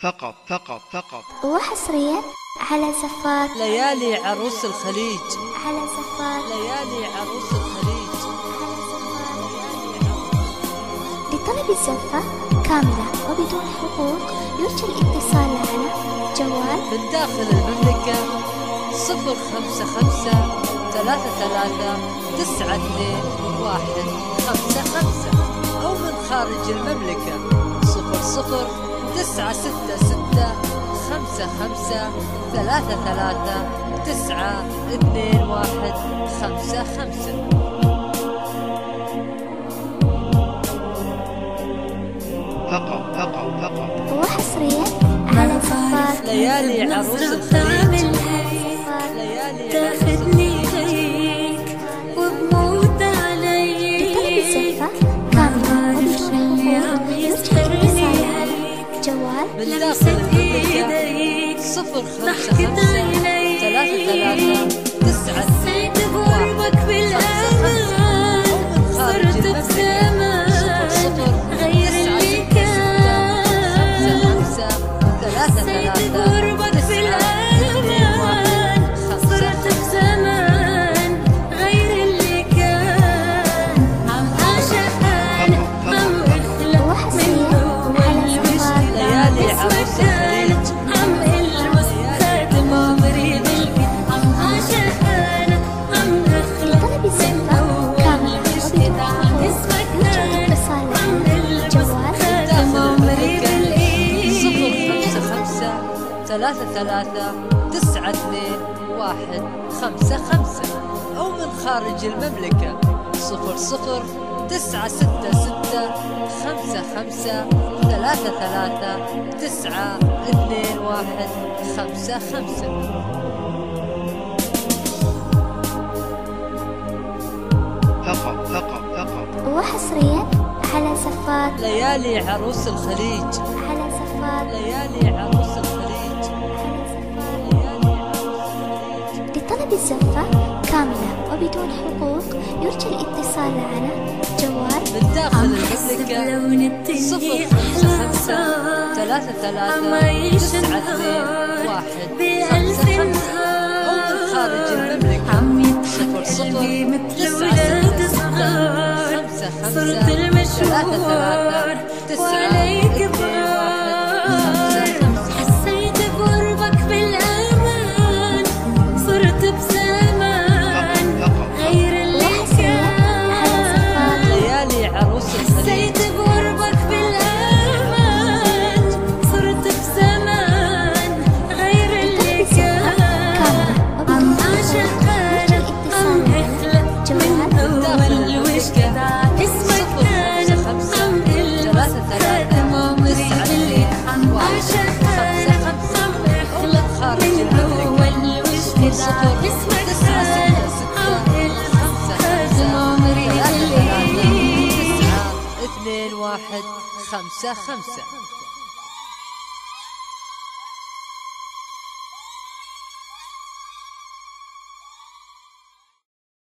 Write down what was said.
فقط وحصريا على زفار ليالي عروس الخليج. على زفار ليالي عروس الخليج. لطلب الزفة كاملة وبدون حقوق يرجى الاتصال على جوال من داخل المملكة 05433922155 أو من خارج المملكة 00966533922155. وحصريا على زفار ليالي عروس الخليج. ليالي تاخدني ليك وبموت عليك. لطلب الزفة كاملة وبدون حقوق يرجى الاتصال على جوال من داخل المملكة 05533922155 حسيت بقربك بالأمان صرت بسما غير اللي كان. حسيت بقربك بالأمان صرت بزمان غير اللي كان. عم أعشق أنا عم أخلق من أول وجدان. ليالي عروس الخليج. عم ألمس خاتم عمري بالقلب. عم أعشق أنا عم أخلق لطلب الزفة كاملة وبدون حقوق اسمك يرجى أنا الاتصال عم على ألمس جوال خاتم عمري بالقلب. 05533922155 أو من خارج المملكة فقط وحصريا على زفار ليالي عروس الخليج. على زفار ليالي عروس الخليج. ليالي عروس الخليج. لطلب الزفة كاملة وبدون حقوق يرجى الاتصال على جوال من داخل عم حس المملكة بلون الدنيا أحلى صار. عم أعيش النهار بألف 05533922155 أو من نهار. خارج المملكة عم يضحك قلبي مثل ولاد صغار. صرت المشوار وعليك بغار. حسيت بقربك بالأمان صرت بزمان غير اللي كان. ليالي عروس الخليج. حسيت بقربك بالأمان صرت بزمان غير اللي كان. عم أعشق أنا عم أخلق من أول وجدان. اسمك أنا عم ألمس خاتم عمري بالقلب. عم أعشق أنا عم أخلق من أول وجدان. اسمك أنا عم ألمس خاتم عمري بالقلب. 9155